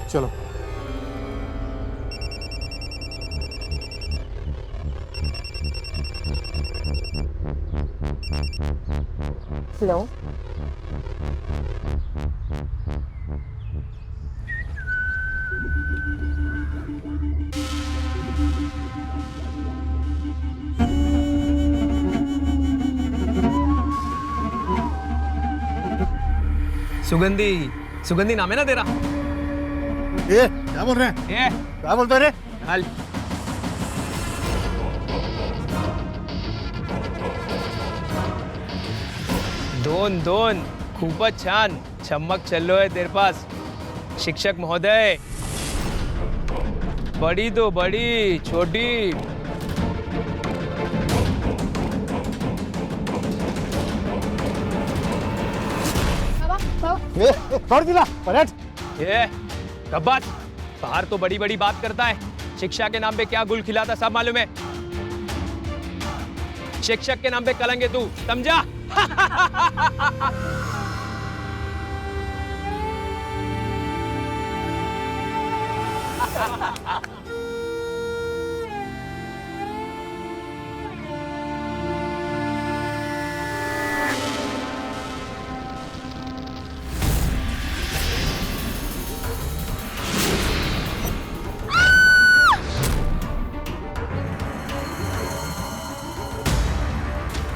चलो। हेलो। सुगंधी, सुगंधी नाम है ना तेरा? ये क्या बोल रहे हैं? ये क्या बोलते रे? चल। दोन दोन खूपच छान, चमक चलो है तेरे पास शिक्षक महोदय। बड़ी दो बड़ी, छोटी। छोड़ दिला पलट। ये कब बात? बाहर तो बड़ी बड़ी बात करता है, शिक्षा के नाम पे क्या गुल खिलाता सब मालूम है। शिक्षक के नाम पे कलंक है तू, समझा?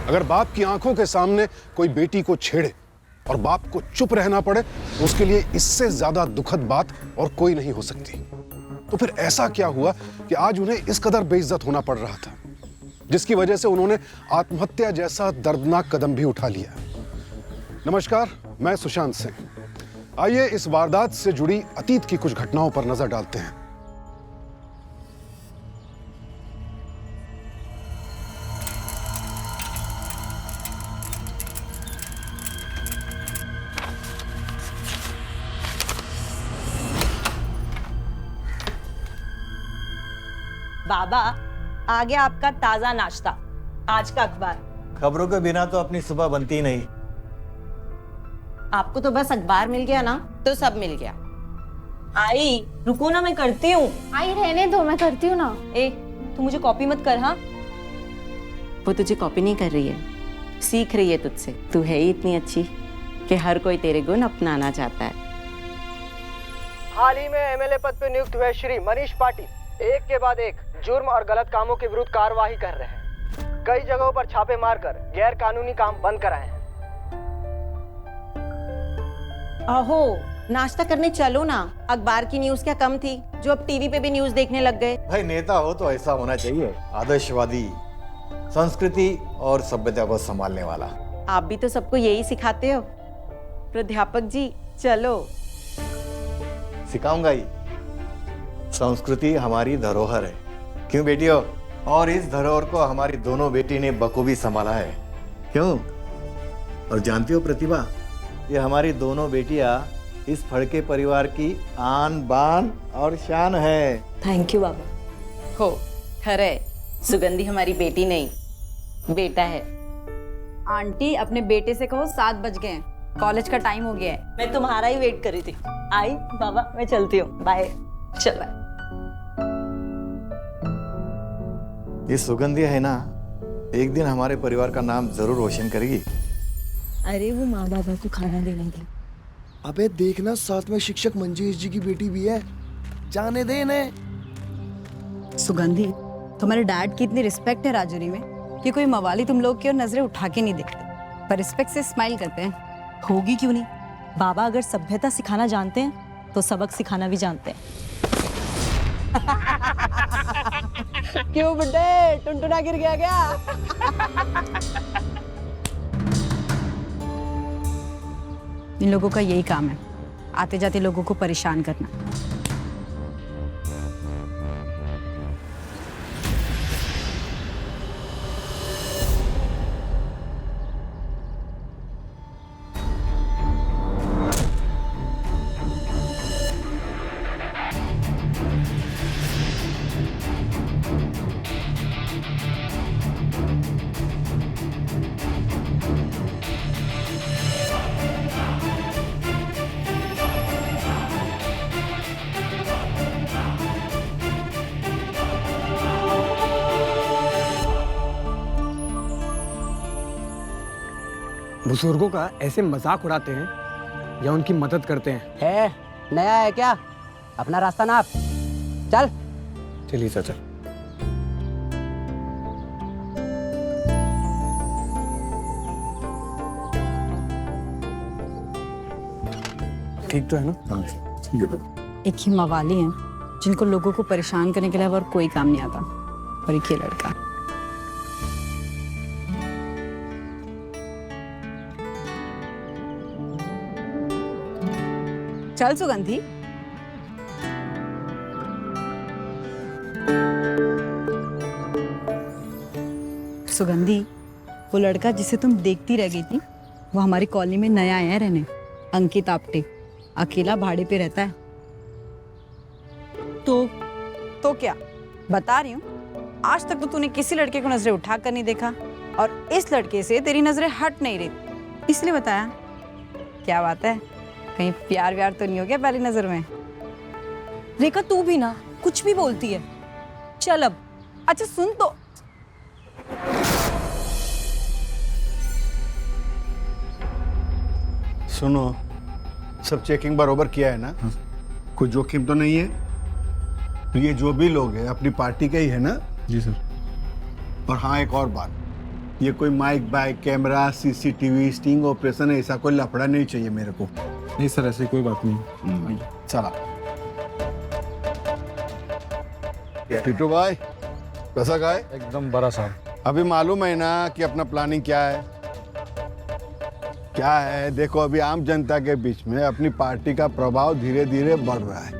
अगर बाप की आंखों के सामने कोई बेटी को छेड़े और बाप को चुप रहना पड़े तो उसके लिए इससे ज्यादा दुखद बात और कोई नहीं हो सकती। तो फिर ऐसा क्या हुआ कि आज उन्हें इस कदर बेइज्जत होना पड़ रहा था, जिसकी वजह से उन्होंने आत्महत्या जैसा दर्दनाक कदम भी उठा लिया। नमस्कार, मैं सुशांत सिंह। आइए इस वारदात से जुड़ी अतीत की कुछ घटनाओं पर नजर डालते हैं। बाबा, आ गया आपका ताजा नाश्ता, आज का अखबार। खबरों के बिना तो अपनी सुबह बनती ही नहीं। आपको तो बस अखबार मिल गया ना, तो सब मिल गया। आई, रुको ना, मैं करती हूँ। आई रहने दो, मैं करती हूँ ना। ए, तू मुझे कॉपी मत कर। हाँ, वो तुझे कॉपी नहीं कर रही है, सीख रही है तुझसे। तू है ही इतनी अच्छी कि हर कोई तेरे गुण अपनाना चाहता है। हाल ही में एमएलए पद पर नियुक्त हुए श्री मनीष पाटिल एक के बाद एक जुर्म और गलत कामों के विरुद्ध कार्यवाही कर रहे हैं। कई जगहों पर छापे मारकर गैर कानूनी काम बंद कराए हैं। आहो, नाश्ता करने चलो ना। अखबार की न्यूज़ क्या कम थी, जो अब टीवी पे भी न्यूज़ देखने लग गए। भाई नेता हो तो ऐसा होना चाहिए, आदर्शवादी, संस्कृति और सभ्यता को संभालने वाला। आप भी तो सबको यही सिखाते हो। प्राध्यापक जी चलो। सिखाऊंगा ही। संस्कृति हमारी धरोहर है, क्यों बेटियों? और इस धरोहर को हमारी दोनों बेटी ने बखूबी संभाला है, क्यों? और जानती हो प्रतिभा, ये हमारी दोनों बेटियां इस फड़के परिवार की आन बान और शान है। थैंक यू बाबा। हो, खरे, सुगंधी हमारी बेटी नहीं, बेटा है। आंटी, अपने बेटे से कहो 7 बज गए हैं, कॉलेज का टाइम हो गया है। मैं तुम्हारा ही वेट कर रही थी। आई बाबा, मैं चलती हूँ, बाय। चल बाय। ये सुगंधी है ना, एक दिन हमारे परिवार का नाम जरूर रोशन करेगी। अरे वो माँ बाबा को खाना देने की। अबे देखना, साथ में शिक्षक मंजेश जी की बेटी भी है, जाने दे इन्हें। सुगंधी, तुम्हारे डैड की इतनी रिस्पेक्ट है राजौरी में कि कोई मवाली तुम लोग की ओर नजरें उठा के नहीं देखते, पर रिस्पेक्ट से स्माइल करते हैं। होगी क्यों नहीं? बाबा अगर सभ्यता सिखाना जानते हैं तो सबक सिखाना भी जानते हैं। क्यों बुड्ढे, टुनटुना गिर गया क्या? इन लोगों का यही काम है, आते जाते लोगों को परेशान करना। बुजुर्गों का ऐसे मजाक उड़ाते हैं या उनकी मदद करते हैं? है नया है क्या? अपना रास्ता नाप, चल। चलिए चाचा। ठीक तो है ना? एक ही मवाली हैं जिनको लोगों को परेशान करने के अलावा और कोई काम नहीं आता, और एक ये लड़का। चल सुगंधी। सुगंधी, वो लड़का जिसे तुम देखती रह गई थी, वो हमारी कॉलोनी में नया आया है रहने। अंकित आप्टे, अकेला भाड़े पे रहता है। तो क्या बता रही हूँ, आज तक तो तूने किसी लड़के को नजरें उठा कर नहीं देखा, और इस लड़के से तेरी नजरें हट नहीं रही, इसलिए बताया। क्या बात है, कहीं प्यार व्यार तो नहीं हो गया पहली नजर में? रेखा तू भी ना कुछ भी बोलती है। चल अब। अच्छा सुन तो। सुनो, सब चेकिंग बरोबर किया है ना? कोई जोखिम तो नहीं है? तो ये जो भी लोग हैं अपनी पार्टी के ही है ना? जी सर। और हाँ, एक और बात, ये कोई mic bike camera CCTV sting operation ऐसा कोई लफड़ा नहीं चाहिए मेरे को। नहीं सर, ऐसी कोई बात नहीं। चला। टिटू भाई कैसा गाय? एकदम बड़ा साहब। अभी मालूम है ना कि अपना प्लानिंग क्या है? क्या है, देखो अभी आम जनता के बीच में अपनी पार्टी का प्रभाव धीरे धीरे बढ़ रहा है,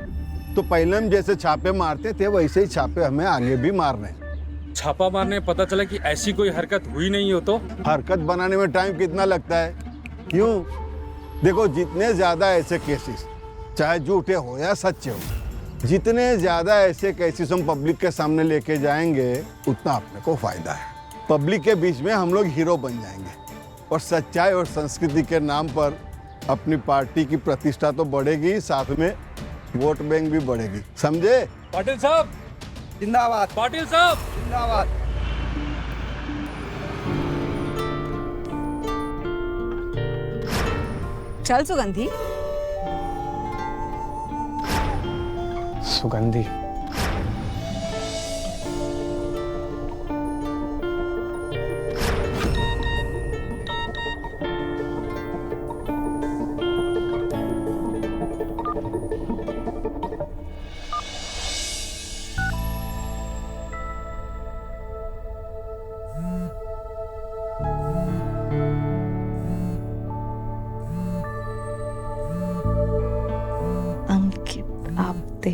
तो पहले हम जैसे छापे मारते थे वैसे ही छापे हमें आगे भी मारने हैं। छापा मारने पता चला कि ऐसी कोई हरकत हुई नहीं हो तो? हरकत बनाने में टाइम कितना लगता है? क्यों? देखो, जितने ज्यादा ऐसे केसेस, चाहे झूठे हो या सच्चे हो, जितने ज्यादा ऐसे केसेस हम पब्लिक के सामने लेके जाएंगे उतना अपने को फायदा है। पब्लिक के बीच में हम लोग हीरो बन जाएंगे, और सच्चाई और संस्कृति के नाम पर अपनी पार्टी की प्रतिष्ठा तो बढ़ेगी, साथ में वोट बैंक भी बढ़ेगी, समझे? पाटिल साहब जिंदाबाद। पाटिल साहब जिंदाबाद। चल सुगंधी। सुगंधी, अंकित आप्टे।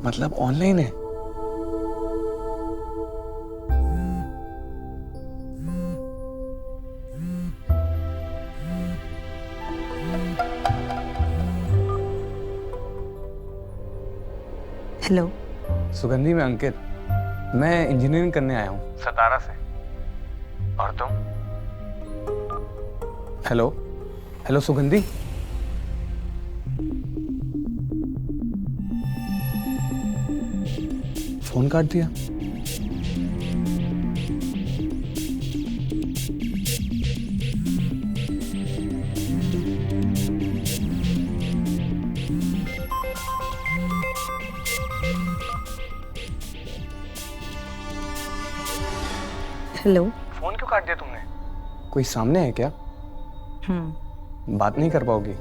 मतलब ऑनलाइन है? हेलो सुगंधी, मैं अंकित, मैं इंजीनियरिंग करने आया हूँ सतारा से। और तुम? हेलो हेलो सुगंधी। फोन काट दिया। हेलो। फोन क्यों काट दिया तुमने? कोई सामने है क्या? बात नहीं कर पाओगी?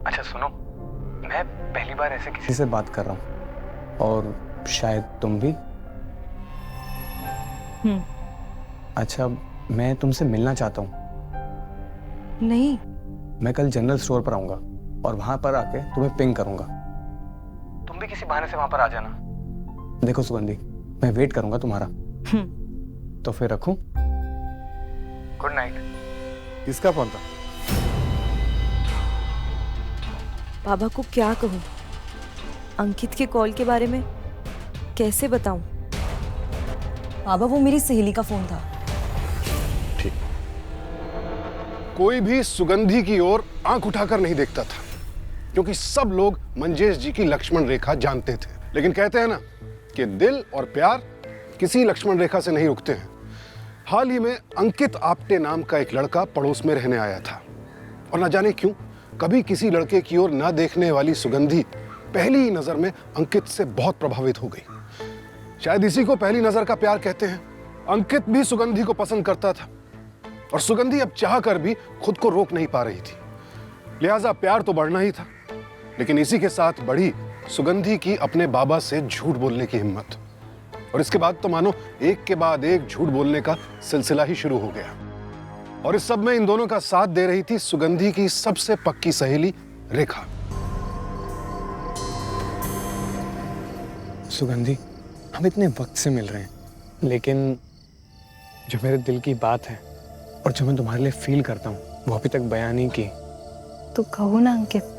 अच्छा सुनो, मैं पहली बार ऐसे किसी से बात कर रहा हूँ, और शायद तुम भी। अच्छा, मैं तुमसे मिलना चाहता हूँ। नहीं। मैं कल जनरल स्टोर पर आऊंगा और वहां पर आके तुम्हें पिंग करूंगा। तुम भी किसी बहाने से वहां पर आ जाना। देखो सुगंधी, मैं वेट करूंगा तुम्हारा। तो फिर रखूं? Good night. किसका फोन था? बाबा को क्या कहूं? अंकित के कॉल के बारे में कैसे बताऊं? बाबा, वो मेरी सहेली का फोन था। कोई भी सुगंधी की ओर आंख उठाकर नहीं देखता था, क्योंकि सब लोग मंजेश जी की लक्ष्मण रेखा जानते थे। लेकिन कहते हैं ना कि दिल और प्यार किसी लक्ष्मण रेखा से नहीं रुकते हैं। हाल ही में अंकित आप्टे नाम का एक लड़का पड़ोस में रहने आया था और न जाने क्यों कभी किसी लड़के की ओर न देखने वाली सुगंधी पहली ही नजर में अंकित से बहुत प्रभावित हो गई। शायद इसी को पहली नजर का प्यार कहते हैं। अंकित भी सुगंधी को पसंद करता था और सुगंधी अब चाह कर भी खुद को रोक नहीं पा रही थी। लिहाजा प्यार तो बढ़ना ही था, लेकिन इसी के साथ बढ़ी सुगंधी की अपने बाबा से झूठ बोलने की हिम्मत। और इसके बाद तो मानो एक के बाद एक झूठ बोलने का सिलसिला ही शुरू हो गया। और इस सब में इन दोनों का साथ दे रही थी सुगंधी की सबसे पक्की सहेली रेखा। सुगंधी, हम इतने वक्त से मिल रहे हैं, लेकिन जो मेरे दिल की बात है और जो मैं तुम्हारे लिए फील करता हूँ वो अभी तक बयान नहीं की। तो कहो ना अंकित।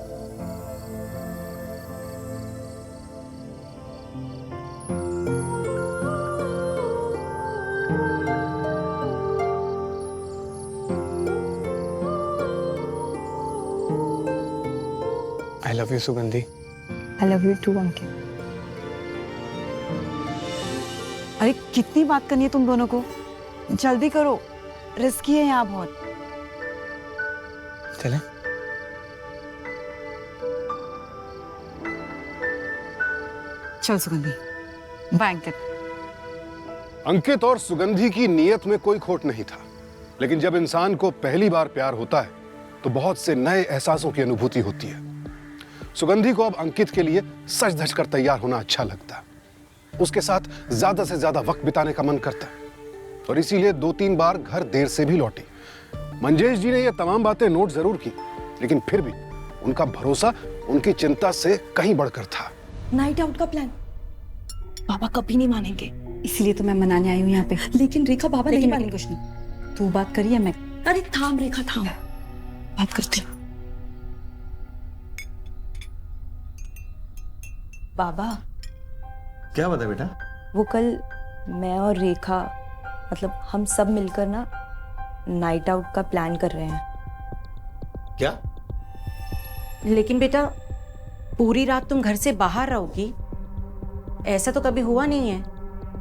I love you, सुगंधी। I love you too, अंकित। अरे कितनी बात करनी है तुम दोनों को, जल्दी करो, रिस्की है यहाँ बहुत। चले? चल सुगंधी, बाय अंकित। अंकित और सुगंधी की नीयत में कोई खोट नहीं था, लेकिन जब इंसान को पहली बार प्यार होता है तो बहुत से नए एहसासों की अनुभूति होती है। सुगंधी को अब अंकित के लिए सज धज कर तैयार होना अच्छा लगता, उसके साथ ज्यादा से ज्यादा वक्त बिताने का मन करता, और इसीलिए 2-3 बार घर देर से भी लौटी। मंजेश जी ने यह तमाम बातें नोट जरूर की, लेकिन फिर भी उनका भरोसा उनकी चिंता से कहीं बढ़कर था। नाइट आउट का प्लान बाबा कभी नहीं मानेंगे, इसलिए तो मैं मनाने आई हूँ यहाँ पे। लेकिन रेखा बाबा नहीं मानेंगे। कुछ नहीं, तू बात करी है मैं। अरे थाम रेखा, थाम, बात करते हैं। बाबा, क्या बात है बेटा? वो कल मैं और रेखा, मतलब हम सब मिलकर ना नाइट आउट का प्लान कर रहे हैं। क्या? लेकिन बेटा, पूरी रात तुम घर से बाहर रहोगी, ऐसा तो कभी हुआ नहीं है।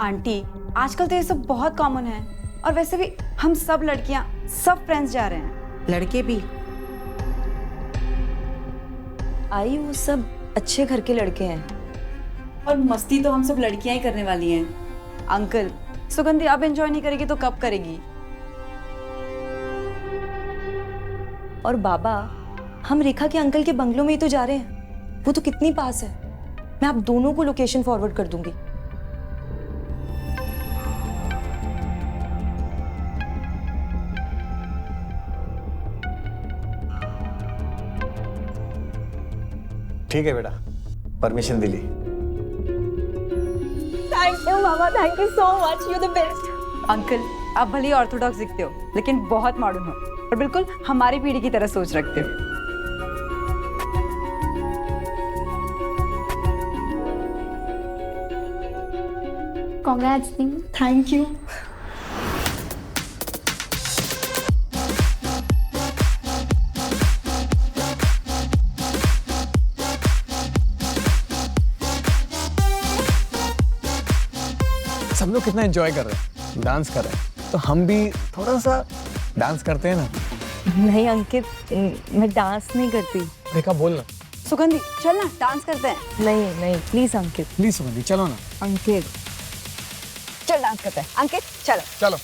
आंटी, आजकल तो ये सब बहुत कॉमन है, और वैसे भी हम सब लड़कियां, सब फ्रेंड्स जा रहे हैं। लड़के भी? आई, वो सब अच्छे घर के लड़के हैं, और मस्ती तो हम सब लड़कियां ही करने वाली हैं। अंकल, सुगंधी अब एंजॉय नहीं करेगी तो कब करेगी? और बाबा, हम रेखा के अंकल के बंगलों में ही तो जा रहे हैं, वो तो कितनी पास है। मैं आप दोनों को लोकेशन फॉरवर्ड कर दूंगी। ठीक है बेटा, परमिशन दिली। Thank you Baba, thank you so much, you the best. Uncle, आप भले ही ऑर्थोडॉक्स दिखते हो, लेकिन बहुत मॉडर्न हो, और बिल्कुल हमारी पीढ़ी की तरह सोच रखते हो। कांग्रेट्स। Thank you. सब लोग कितना एंजॉय कर रहे हैं, डांस कर रहे हैं, तो हम भी थोड़ा सा डांस करते हैं ना। नहीं अंकित, मैं डांस नहीं करती। रेखा, बोल ना। सुगंधी, चल ना, डांस करते हैं। नहीं नहीं, प्लीज अंकित। प्लीज सुगंधी, चलो ना। अंकित, चल डांस करते हैं। अंकित, चलो चलो।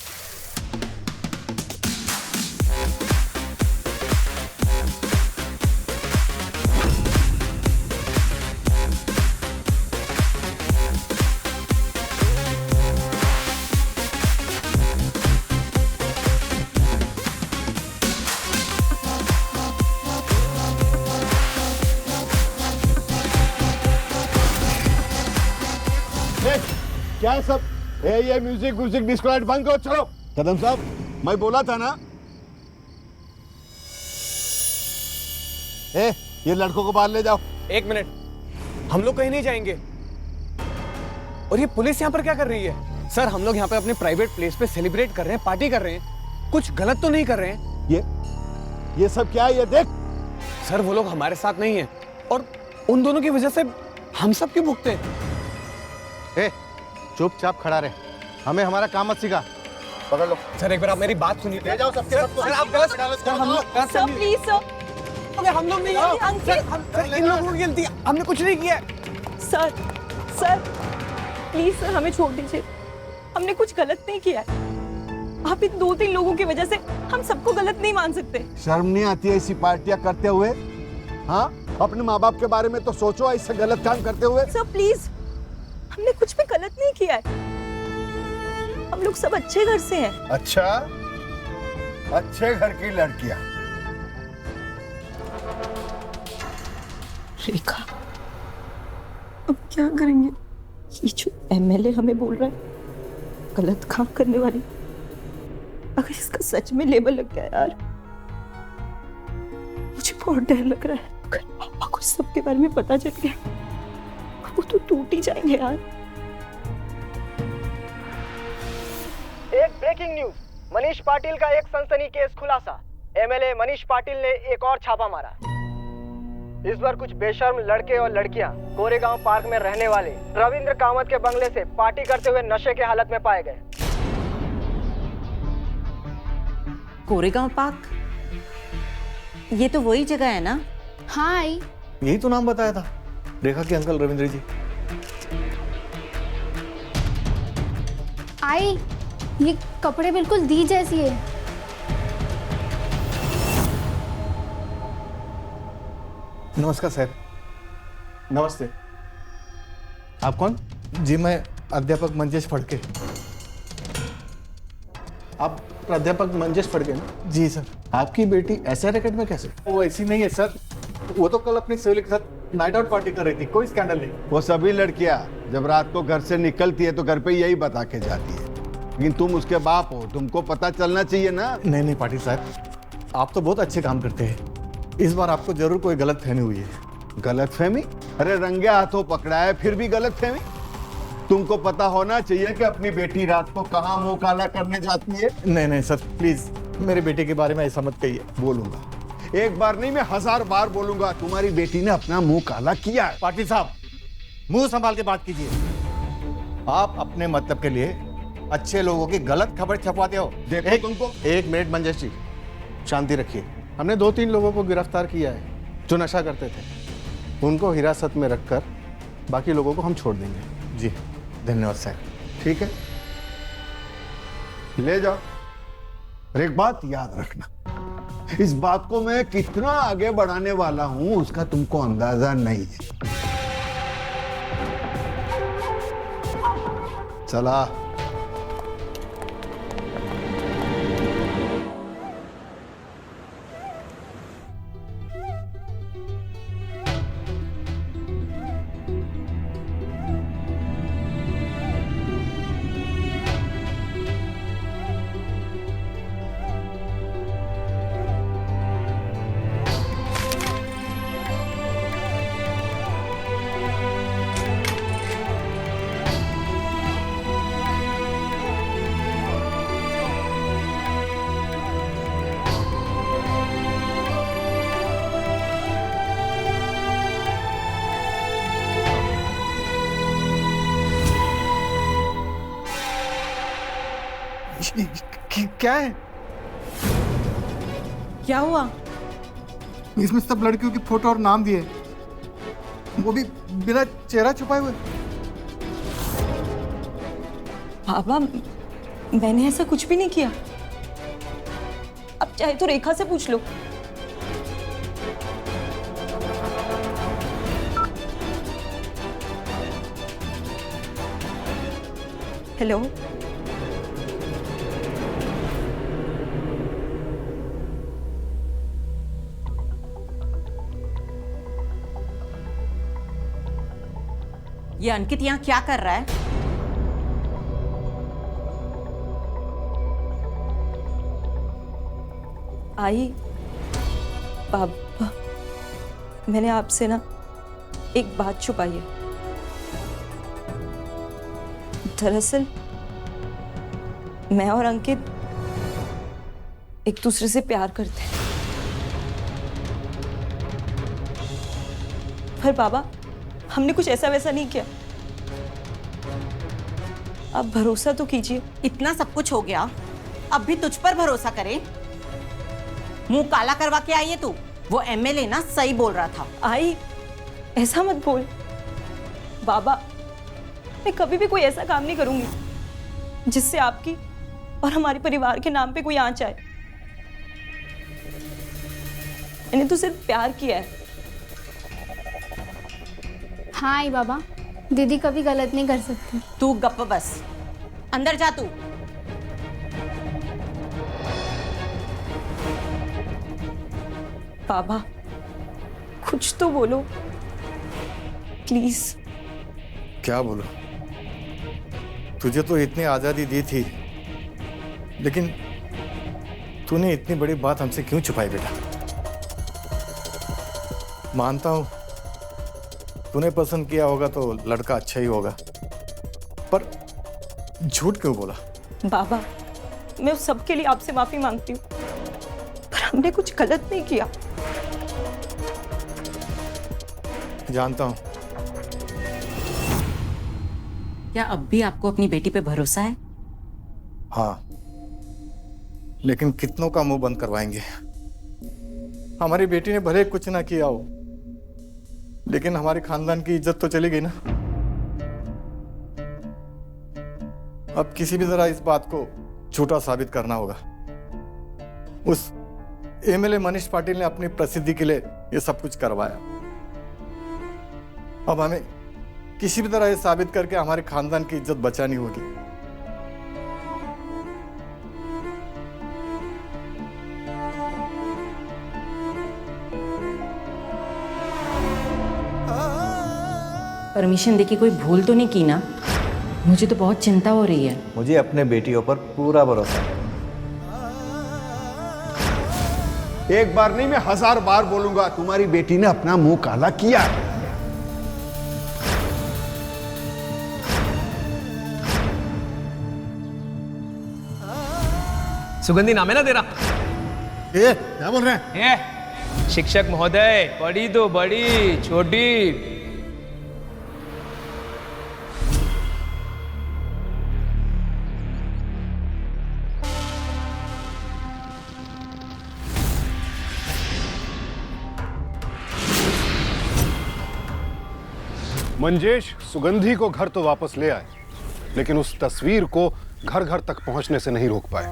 क्या सब? ये म्यूजिक डिस्को लाइट बंद करो, चलो। कदम साहब, मैं बोला था ना, ये लड़कों को बाहर ले जाओ। 1 मिनट, हम लोग कहीं नहीं जाएंगे। और ये पुलिस यहाँ पर क्या कर रही है? सर, हम लोग यहाँ पे अपने प्राइवेट प्लेस पे सेलिब्रेट कर रहे हैं, पार्टी कर रहे हैं, कुछ गलत तो नहीं कर रहे हैं। ये सब क्या है? ये देख। सर, वो लोग हमारे साथ नहीं है, और उन दोनों की वजह से हम सब क्यों भुगते? ए, चुपचाप खड़ा रहे, हमें हमारा काम मत सिखा। पकड़ लो सर, एक बार आप मेरी बात सुनिए। ले जाओ सबके सबको। सर, आप गलत सर, हम लोग गलत सर फहमी- प्लीज सर, अबे हम लोग नहीं है। अंकित। सर, इन लोगों की गलती है, हमने कुछ नहीं किया है। सर सर प्लीज सर, हमें छोड़ दीजिए, हमने कुछ गलत नहीं किया है। आप इन 2-3 लोगों की वजह से हम सबको गलत नहीं मान सकते। शर्म नहीं आती है ऐसी पार्टियां करते हुए? हाँ, अपने माँ बाप के बारे में तो सोचो, ऐसे गलत काम करते हुए। सर प्लीज, हमने कुछ भी गलत नहीं किया है, हम लोग सब अच्छे घर से हैं। अच्छा, अच्छे घर की लड़कियां। रेखा, अब क्या करेंगे? ये जो एमएलए हमें बोल रहा है गलत काम करने वाली, अगर इसका सच में लेबल लग गया यार, मुझे बहुत डर लग रहा है। अगर पापा को सबके बारे में पता चल गया वो तो टूट ही जाएंगे यार। एक ब्रेकिंग न्यूज, मनीष पाटिल का एक सनसनी केस खुलासा। एमएलए मनीष पाटिल ने एक और छापा मारा। इस बार कुछ बेशर्म लड़के और लड़कियां कोरेगांव पार्क में रहने वाले रविंद्र कामत के बंगले से पार्टी करते हुए नशे के हालत में पाए गए। कोरेगांव पार्क, ये तो वही जगह है ना? हाँ आई। यही तो नाम बताया था रेखा के अंकल रविंद्र जी। आई, ये कपड़े बिल्कुल दी जैसी है। नमस्कार सर। नमस्ते। आप कौन? जी मैं अध्यापक मंजेश फड़के। आप प्राध्यापक मंजेश फड़के ना? जी सर। आपकी बेटी ऐसे रैकेट में कैसे? वो ऐसी नहीं है सर, वो तो कल अपनी सहेली के साथ नाइट आउट पार्टी कर रही थी, कोई स्कैंडल नहीं। वो सभी लड़कियां जब रात को घर से निकलती है तो घर पे यही बता के जाती है, लेकिन तुम उसके बाप हो, तुमको पता चलना चाहिए ना। नहीं नहीं पाटिल साहब, आप तो बहुत अच्छे काम करते हैं, इस बार आपको जरूर कोई गलत फहमी हुई है। गलत फहमी? अरे रंगे हाथों पकड़ा है, फिर भी गलत फहमी? तुमको पता होना चाहिए कि अपनी बेटी रात को कहाँ मुंह काला करने जाती है। नहीं नहीं सर, प्लीज मेरे बेटे के बारे में ऐसा मत कहिए। बोलूंगा, एक बार नहीं मैं 1000 बार बोलूंगा, तुम्हारी बेटी ने अपना मुंह काला किया है। पाटिल साहब, मुंह संभाल के बात कीजिए। आप अपने मतलब के लिए अच्छे लोगों की गलत खबर छपवाते हो। देखो तुमको। एक मिनट मंजेश जी, शांति रखिए। हमने 2-3 लोगों को गिरफ्तार किया है जो नशा करते थे। उनको हिरासत में रखकर बाकी लोगों को हम छोड़ देंगे। जी धन्यवाद सर। ठीक है, ले जाओ। और एक बात याद रखना, इस बात को मैं कितना आगे बढ़ाने वाला हूं उसका तुमको अंदाजा नहीं है। चला। क्या है? क्या हुआ? इसमें सब लड़कियों की फोटो और नाम दिए, वो भी बिना चेहरा छुपाए हुए। बाबा, मैंने ऐसा कुछ भी नहीं किया। अब चाहे तो रेखा से पूछ लो। हेलो, ये अंकित यहाँ क्या कर रहा है? आई, बाबा, मैंने आपसे ना एक बात छुपाई है। दरअसल मैं और अंकित एक दूसरे से प्यार करते हैं। पर बाबा हमने कुछ ऐसा वैसा नहीं किया, आप भरोसा तो कीजिए। इतना सब कुछ हो गया, अब भी तुझ पर भरोसा करें? मुंह काला करवा के आई है तू। वो एमएलए ना सही बोल रहा था। आई, ऐसा मत बोल बाबा, मैं कभी भी कोई ऐसा काम नहीं करूंगी जिससे आपकी और हमारे परिवार के नाम पे कोई आंच आए। मैंने तो सिर्फ प्यार किया है। हाँ आई बाबा, दीदी कभी गलत नहीं कर सकती। तू गप बस, अंदर जा तू। बाबा कुछ तो बोलो प्लीज। क्या बोलो? तुझे तो इतनी आजादी दी थी, लेकिन तूने इतनी बड़ी बात हमसे क्यों छुपाई बेटा? मानता हूं तूने पसंद किया होगा तो लड़का अच्छा ही होगा, पर झूठ क्यों बोला? बाबा मैं उस सब के लिए आपसे माफी मांगती हूँ, पर हमने कुछ गलत नहीं किया। जानता हूं। क्या अब भी आपको अपनी बेटी पे भरोसा है? हाँ, लेकिन कितनों का मुंह बंद करवाएंगे? हमारी बेटी ने भले कुछ ना किया हो, लेकिन हमारे खानदान की इज्जत तो चली गई ना। अब किसी भी तरह इस बात को झूठा साबित करना होगा। उस एमएलए मनीष पाटिल ने अपनी प्रसिद्धि के लिए ये सब कुछ करवाया। अब हमें किसी भी तरह ये साबित करके हमारे खानदान की इज्जत बचानी होगी। परमिशन देके कोई भूल तो नहीं की ना? मुझे तो बहुत चिंता हो रही है। मुझे अपने बेटियों पर पूरा भरोसा है। एक बार नहीं, मैं 1000 बार बोलूंगा, तुम्हारी बेटी ने अपना मुंह काला किया। सुगंधी नाम है ना तेरा? क्या बोल रहे हैं? शिक्षक महोदय, बड़ी तो बड़ी, छोटी। मंजेश सुगंधी को घर तो वापस ले आए, लेकिन उस तस्वीर को घर घर तक पहुंचने से नहीं रोक पाए।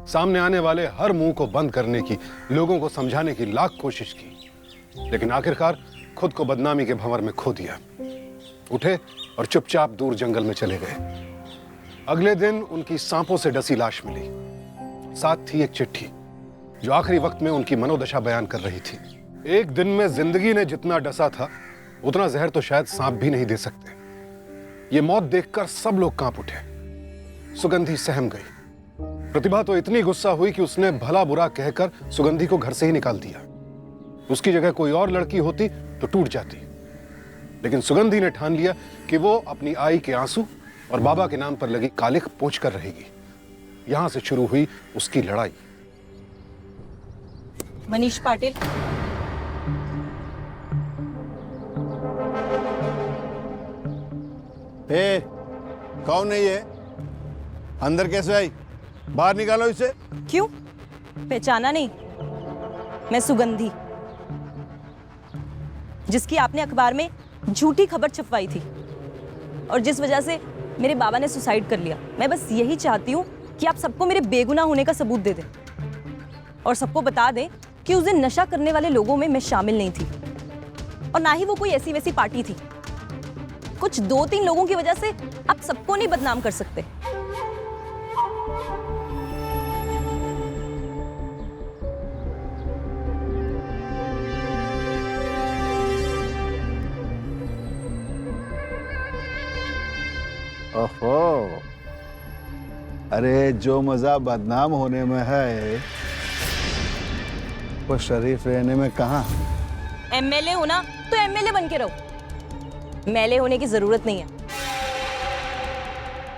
सामने आने वाले हर मुंह को बंद करने की, लोगों को समझाने की लाख कोशिश की, लेकिन आखिरकार खुद को बदनामी के भंवर में खो दिया। उठे और चुपचाप दूर जंगल में चले गए। अगले दिन उनकी सांपों से डसी लाश मिली, साथ थी एक चिट्ठी जो आखिरी वक्त में उनकी मनोदशा बयान कर रही थी। एक दिन में जिंदगी ने जितना डसा था, उतना जहर तो शायद सांप भी नहीं दे सकते। ये मौत देखकर सब लोग कांप उठे। सुगंधी सहम गई। प्रतिभा तो इतनी गुस्सा हुई कि उसने भला बुरा कहकर सुगंधी को घर से ही निकाल दिया। उसकी जगह कोई और लड़की होती तो टूट जाती, लेकिन सुगंधी ने ठान लिया कि वो अपनी आई के आंसू और बाबा के नाम पर लगी कालिख पोंछ कर रहेगी। यहां से शुरू हुई उसकी लड़ाई। मनीष पाटिल, कौन है ये? अंदर कैसे आई? बाहर निकालो इसे। क्यों पहचाना नहीं? मैं सुगंधी, जिसकी आपने अखबार में झूठी खबर छपवाई थी और जिस वजह से मेरे बाबा ने सुसाइड कर लिया। मैं बस यही चाहती हूँ कि आप सबको मेरे बेगुनाह होने का सबूत दे दें और सबको बता दें कि उस दिन नशा करने वाले लोगों में मैं शामिल नहीं थी और ना ही वो कोई ऐसी वैसी पार्टी थी। कुछ 2-3 लोगों की वजह से आप सबको नहीं बदनाम कर सकते। ओहो, अरे जो मजा बदनाम होने में है, वो शरीफ रहने में कहाँ? एमएलए होना तो एमएलए बन के रहो, मैले होने की जरूरत नहीं है।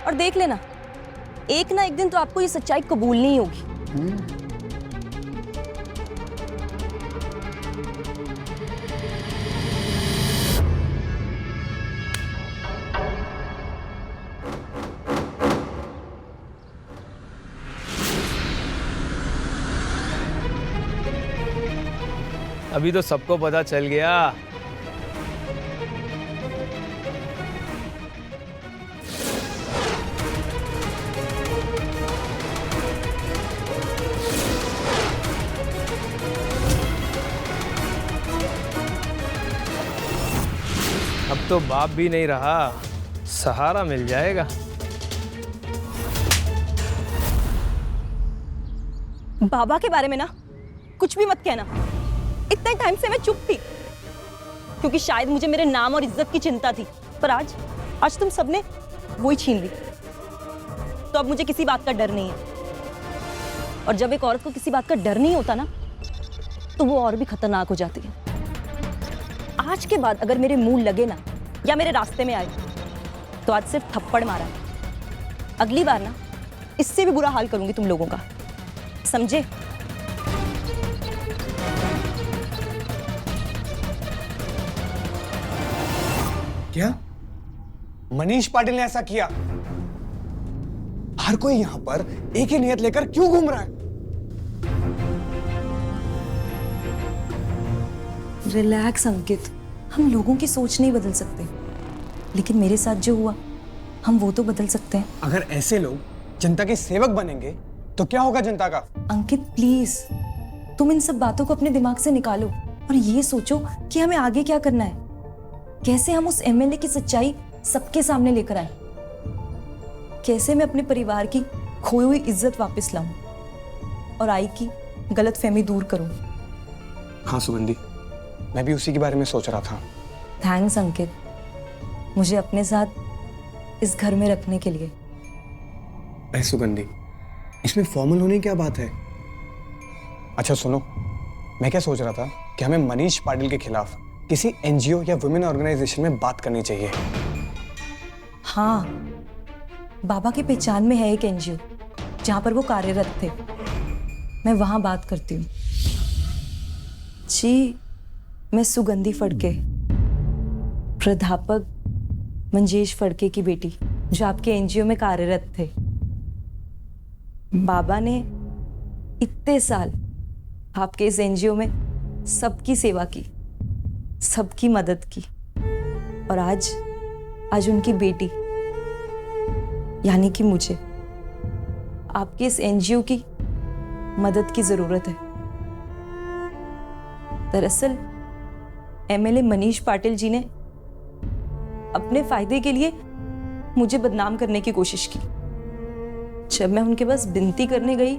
और देख लेना, एक ना एक दिन तो आपको ये सच्चाई कबूलनी ही होगी। अभी तो सबको पता चल गया। अब तो बाप भी नहीं रहा, सहारा मिल जाएगा। बाबा के बारे में ना कुछ भी मत कहना। इतने टाइम से मैं चुप थी क्योंकि शायद मुझे मेरे नाम और इज्जत की चिंता थी, पर आज तुम सबने वो ही छीन ली। तो अब मुझे किसी बात का डर नहीं है। और जब एक औरत को किसी बात का डर नहीं होता ना, तो वो और भी खतरनाक हो जाती है। आज के बाद अगर मेरे मुंह लगे ना या मेरे रास्ते में आए तो आज सिर्फ थप्पड़ मारा है। अगली बार ना इससे भी बुरा हाल करूंगी तुम लोगों का, समझे? क्या मनीष पाटिल ने ऐसा किया? हर कोई यहां पर एक ही नियत लेकर क्यों घूम रहा है? रिलैक्स अंकित, हम लोगों की सोच नहीं बदल सकते, लेकिन मेरे साथ जो हुआ हम वो तो बदल सकते हैं। अगर ऐसे लोग जनता के सेवक बनेंगे तो क्या होगा जनता का? अंकित प्लीज, तुम इन सब बातों को अपने दिमाग से निकालो और ये सोचो कि हमें आगे क्या करना है। कैसे हम उस एमएलए की सच्चाई सबके सामने लेकर आए, कैसे मैं अपने परिवार की खोई हुई इज्जत वापस लाऊं और आई की गलतफहमी दूर करूं। हाँ सुगंधी, मैं भी उसी के बारे में सोच रहा था। थैंक्स अंकित, मुझे अपने साथ इस घर में रखने के लिए। अरे सुगंधी, इसमें फॉर्मल होने की क्या बात है? अच्छा सुनो, मैं क्या सोच रहा था कि हमें मनीष पाटिल के खिलाफ किसी एनजीओ या वुमेन ऑर्गेनाइजेशन में बात करनी चाहिए। हाँ, बाबा की पहचान में है एक एनजीओ जहां पर वो कार्यरत थे। मैं वहां बात करती हूँ। जी, मैं सुगंधी फड़के, प्राध्यापक मंजेश फड़के की बेटी, जो आपके एनजीओ में कार्यरत थे। बाबा ने इतने साल आपके इस एनजीओ में सबकी सेवा की, सबकी मदद की, और आज उनकी बेटी यानी कि मुझे आपके इस एनजीओ की मदद की जरूरत है। दरअसल एमएलए मनीष पाटिल जी ने अपने फायदे के लिए मुझे बदनाम करने की कोशिश की। जब मैं उनके पास विनती करने गई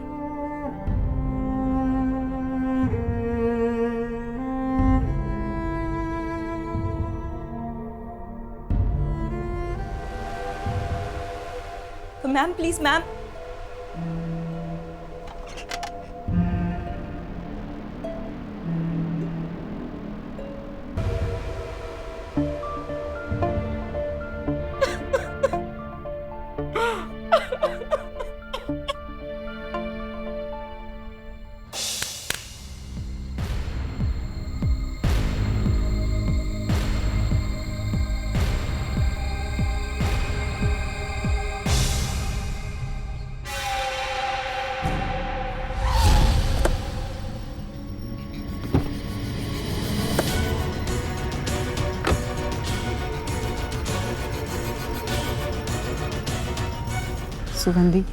तो मैम प्लीज मैम, सुगंधी,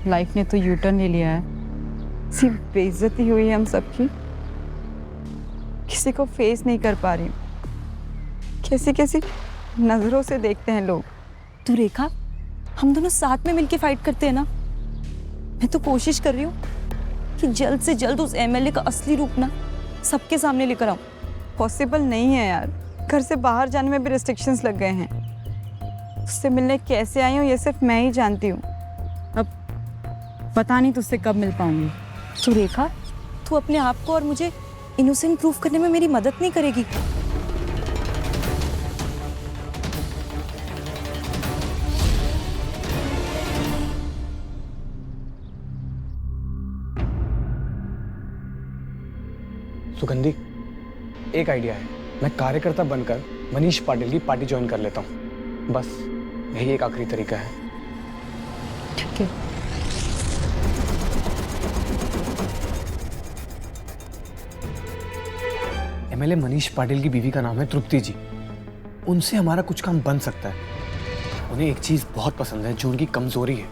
लाइफ ने तो यू टर्न ले लिया है। सिर्फ बेइज्जती हुई है हम सबकी। किसी को फेस नहीं कर पा रही, कैसी कैसी नजरों से देखते हैं लोग। तू रेखा, हम दोनों साथ में मिलके फाइट करते हैं ना। मैं तो कोशिश कर रही हूँ कि जल्द से जल्द उस एमएलए का असली रूप ना सबके सामने लेकर आऊं। पॉसिबल नहीं है यार, घर से बाहर जाने में भी रिस्ट्रिक्शंस लग गए हैं। उससे मिलने कैसे आई हूँ ये सिर्फ मैं ही जानती हूँ। अब पता नहीं तुझसे कब मिल पाऊंगी। तो रेखा, तू अपने आप को और मुझे इनोसेंट प्रूफ करने में मेरी मदद नहीं करेगी? सुगंधी, एक आइडिया है। मैं कार्यकर्ता बनकर मनीष पाटिल की पार्टी ज्वाइन कर लेता हूँ। बस यही एक आखिरी तरीका है। ठीक है। एमएलए मनीष पाटिल की बीवी का नाम है तृप्ति जी। उनसे हमारा कुछ काम बन सकता है। उन्हें एक चीज बहुत पसंद है जो उनकी कमजोरी है,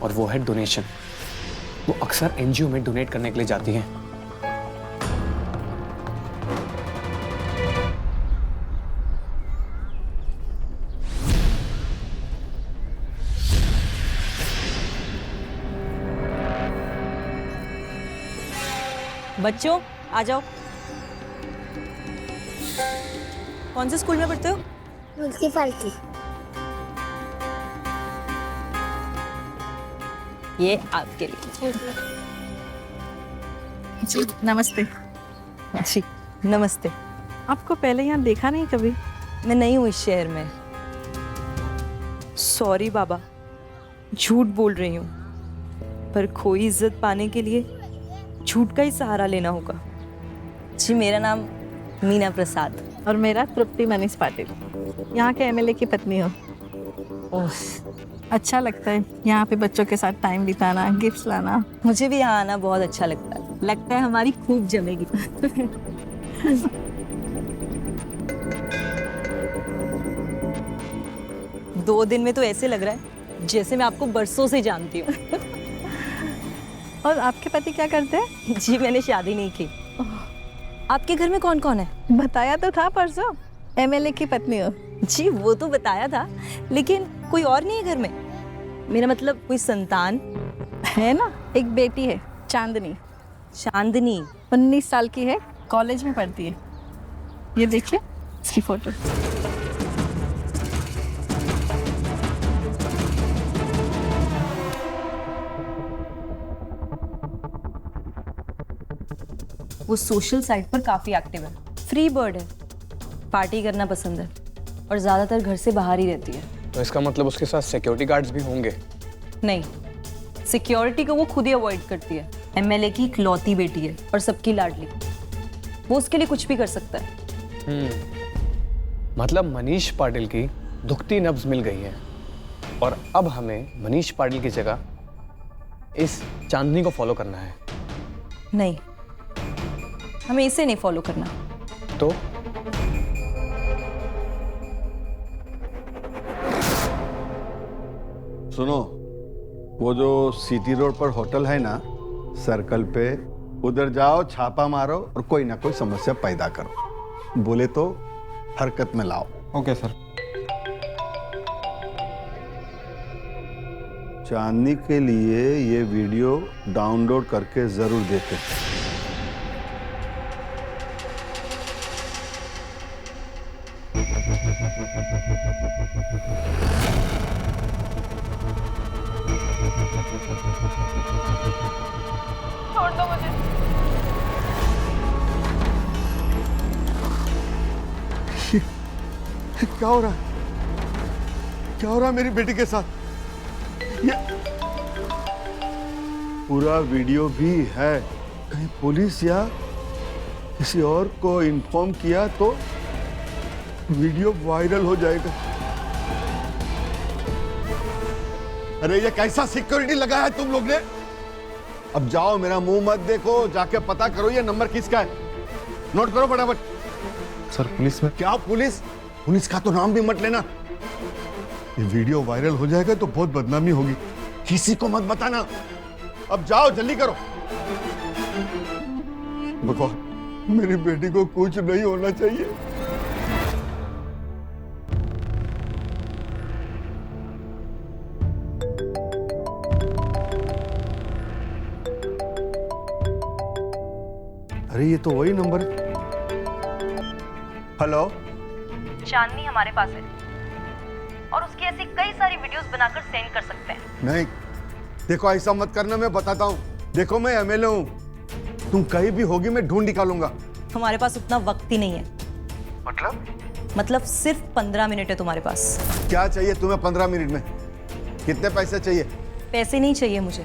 और वो है डोनेशन। वो अक्सर एनजीओ में डोनेट करने के लिए जाती हैं। बच्चों आ जाओ। कौन से स्कूल में पढ़ते हो? मुल्की फाल्की। ये आपके लिए। जी नमस्ते। जी नमस्ते। आपको पहले यहाँ देखा नहीं कभी? मैं नई हूँ इस शहर में। सॉरी बाबा, झूठ बोल रही हूँ, पर खोई इज्जत पाने के लिए झूठ का ही सहारा लेना होगा। जी मेरा नाम मीना प्रसाद। और मेरा तृप्ति मनीष पाटिल, यहाँ के एमएलए की पत्नी हो। अच्छा लगता है यहाँ पे बच्चों के साथ टाइम बिताना, गिफ्ट्स लाना। मुझे भी यहाँ आना बहुत अच्छा लगता है हमारी खूब जमेगी। 2 दिन में तो ऐसे लग रहा है जैसे मैं आपको बरसों से जानती हूँ। और आपके पति क्या करते हैं? जी मैंने शादी नहीं की। आपके घर में कौन कौन है? बताया तो था परसों, एमएलए की पत्नी हो। जी वो तो बताया था, लेकिन कोई और नहीं है घर में। मेरा मतलब कोई संतान है ना, एक बेटी है चांदनी। चांदनी 19 साल की है, कॉलेज में पढ़ती है। ये देखिए इसकी फोटो। वो सोशल साइट पर काफी एक्टिव है, फ्री बर्ड है, पार्टी करना पसंद है और ज्यादातर घर से बाहर ही रहती है। तो इसका मतलब उसके साथ सिक्योरिटी गार्ड्स भी होंगे? नहीं, सिक्योरिटी को वो खुद ही अवॉइड करती है। एमएलए की इकलौती बेटी है और सबकी लाडली। वो उसके लिए कुछ भी कर सकता है। मतलब मनीष पाटिल की दुखती नब्ज मिल गई है, और अब हमें मनीष पाटिल की जगह इस चांदनी को फॉलो करना है। नहीं, हमें इसे नहीं फॉलो करना। तो सुनो, वो जो सिटी रोड पर होटल है ना, सर्कल पे, उधर जाओ, छापा मारो और कोई ना कोई समस्या पैदा करो। बोले तो हरकत में लाओ। Okay sir. चांदनी के लिए ये वीडियो डाउनलोड करके जरूर देते। छोड़ दो मुझे। क्या हो रहा है? क्या हो रहा है मेरी बेटी के साथ? ये पूरा वीडियो भी है। कहीं पुलिस या किसी और को इन्फॉर्म किया तो वीडियो वायरल हो जाएगा। अरे ये कैसा सिक्योरिटी लगाया है तुम लोग ने? अब जाओ, मेरा मुंह मत देखो, जाके पता करो ये नंबर किसका है। नोट करो फटाफट। सर पुलिस में? क्या पुलिस? पुलिस का तो नाम भी मत लेना। ये वीडियो वायरल हो जाएगा तो बहुत बदनामी होगी। किसी को मत बताना। अब जाओ, जल्दी करो। भगवान, मेरी बेटी को कुछ नहीं होना चाहिए। अरे ये तो वही नंबर है। हेलो, चांदनी हमारे पास है और उसकी ऐसी कई सारी वीडियोस बनाकर सेंड कर सकते हैं। नहीं, देखो ऐसा मत करना, मैं बताता हूँ। देखो मैं एमएलए हूँ, तुम कहीं भी होगी मैं ढूंढ निकालूंगा। हमारे पास उतना वक्त ही नहीं है। मतलब सिर्फ 15 मिनट है तुम्हारे पास। क्या चाहिए तुम्हें 15 मिनट में? कितने पैसे चाहिए? पैसे नहीं चाहिए मुझे,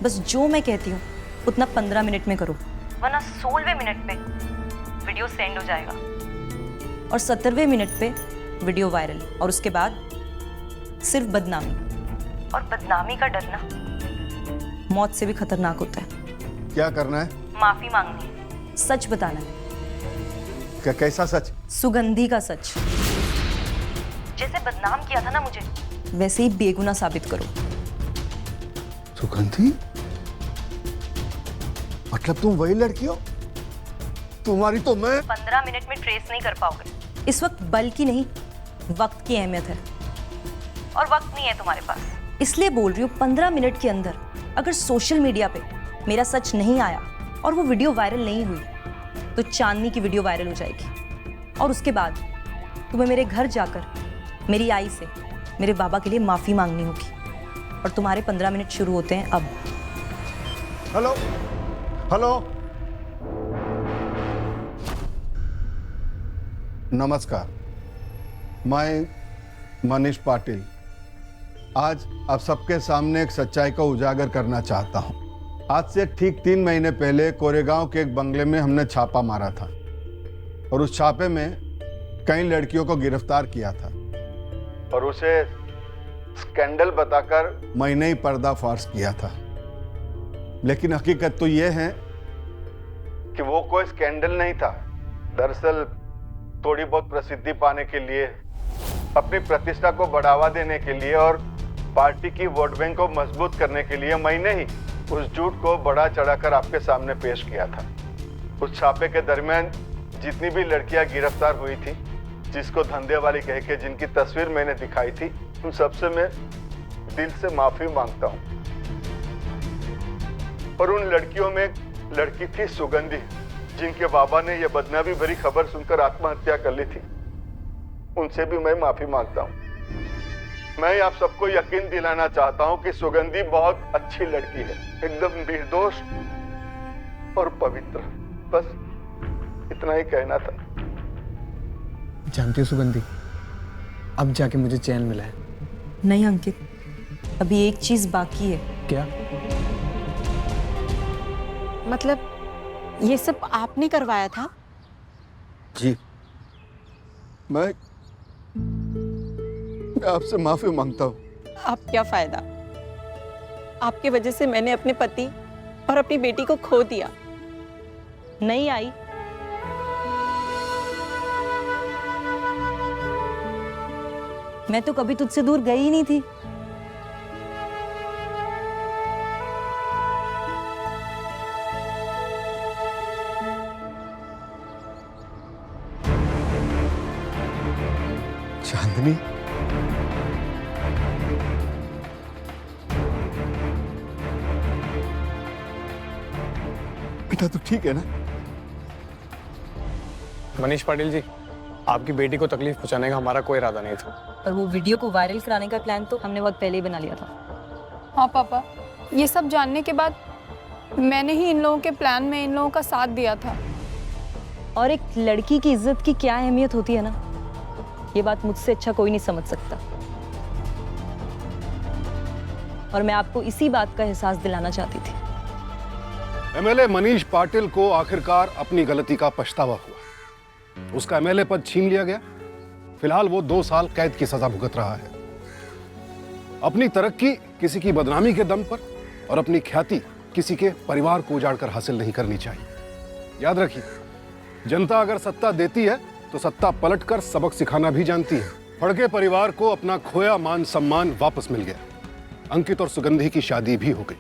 बस जो मैं कहती हूँ उतना 15 मिनट में करो, वरना 16वें मिनट पे वीडियो सेंड हो जाएगा और 17वें मिनट पे वीडियो वायरल, और उसके बाद सिर्फ बदनामी, और बदनामी का डरना मौत से भी खतरनाक होता है। क्या करना है? माफी मांगनी, सच बताना है। कैसा सच? सुगंधी का सच। जैसे बदनाम किया था ना मुझे, वैसे ही बेगुनाह साबित करो। सुगंधी? मतलब तुम वही लड़की हो? तुम्हारी तो मैं 15 मिनट में ट्रेस नहीं कर पाओगे। इस वक्त बल की नहीं, वक्त की अहमियत है, और वक्त नहीं है तुम्हारे पास। इसलिए बोल रही हूँ, 15 मिनट के अंदर अगर सोशल मीडिया पे मेरा सच नहीं आया और वो वीडियो वायरल नहीं हुई, तो चांदनी की वीडियो वायरल हो जाएगी, और उसके बाद तुम्हें मेरे घर जाकर मेरी आई से मेरे बाबा के लिए माफी मांगनी होगी। और तुम्हारे 15 मिनट शुरू होते हैं अब। हेलो हेलो, नमस्कार, मैं मनीष पाटिल आज आप सबके सामने एक सच्चाई को उजागर करना चाहता हूं। आज से ठीक 3 महीने पहले कोरेगांव के एक बंगले में हमने छापा मारा था, और उस छापे में कई लड़कियों को गिरफ्तार किया था, और उसे स्कैंडल बताकर मैंने ही पर्दाफाश किया था। लेकिन हकीकत तो यह है कि वो कोई स्कैंडल नहीं था। दरअसल थोड़ी बहुत प्रसिद्धि पाने के लिए, अपनी प्रतिष्ठा को बढ़ावा देने के लिए और पार्टी की वोट बैंक को मजबूत करने के लिए मैंने ही उस झूठ को बढ़ा चढ़ाकर आपके सामने पेश किया था। उस छापे के दरमियान जितनी भी लड़कियां गिरफ्तार हुई थी, जिसको धंधे वाली कह के जिनकी तस्वीर मैंने दिखाई थी, उन सबसे मैं दिल से माफी मांगता हूं। और उन लड़कियों में एक लड़की थी सुगंधी, जिनके बाबा ने यह बदनामी भरी खबर सुनकर आत्महत्या कर ली थी। उनसे भी मैं माफी मांगता हूं। मैं आप सबको यकीन दिलाना चाहता हूं कि सुगंधी बहुत अच्छी लड़की है, एकदम निर्दोष और पवित्र। बस इतना ही कहना था। जानती हो सुगंधी, अब जाके मुझे चैन मिला है। नहीं अंकित, अभी एक चीज बाकी है। क्या? मतलब ये सब आपने करवाया था? जी, मैं आपसे माफी मांगता हूँ। अब क्या फायदा? आपकी वजह से मैंने अपने पति और अपनी बेटी को खो दिया। नहीं आई, मैं तो कभी तुझसे दूर गई ही नहीं थी। चांदनी, बेटा तो ठीक है ना? मनीष पाटिल जी, आपकी बेटी को तकलीफ पहुंचाने का हमारा कोई इरादा नहीं था। और वो वीडियो को वायरल कराने का प्लान तो हमने बहुत पहले ही बना लिया था। हाँ पापा, ये सब जानने के बाद मैंने ही इन लोगों के प्लान में इन लोगों का साथ दिया था। और एक लड़की की इज्जत की क्या अहमियत होती है ना, ये बात मुझसे अच्छा कोई नहीं समझ सकता। और मैं आपको इसी बात का एहसास दिलाना चाहती थी। एमएलए मनीष पाटिल को आखिरकार अपनी गलती का पछतावा हुआ। उसका एमएलए पद छीन लिया गया। फिलहाल वो 2 साल कैद की सजा भुगत रहा है। अपनी तरक्की किसी की बदनामी के दम पर और अपनी ख्याति किसी के परिवार को उजाड़कर हासिल नहीं करनी चाहिए। याद रखिए, जनता अगर सत्ता देती है तो सत्ता पलटकर सबक सिखाना भी जानती है। फड़के परिवार को अपना खोया मान सम्मान वापस मिल गया। अंकित और सुगंधी की शादी भी हो गई।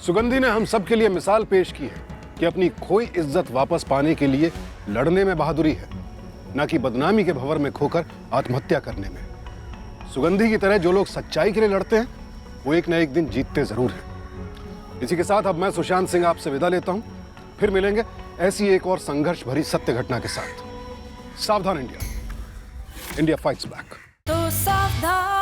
सुगंधी ने हम सब के लिए मिसाल पेश की है कि अपनी खोई इज्जत वापस पाने के लिए लड़ने में बहादुरी है, न कि बदनामी के भंवर में खोकर आत्महत्या करने में। सुगंधी की तरह जो लोग सच्चाई के लिए लड़ते हैं, वो एक न एक दिन जीतते जरूर हैं। इसी के साथ अब मैं सुशांत सिंह आपसे विदा लेता हूं। फिर मिलेंगे ऐसी एक और संघर्ष भरी सत्य घटना के साथ। सावधान इंडिया, इंडिया फाइट्स बैक। तो सावधान।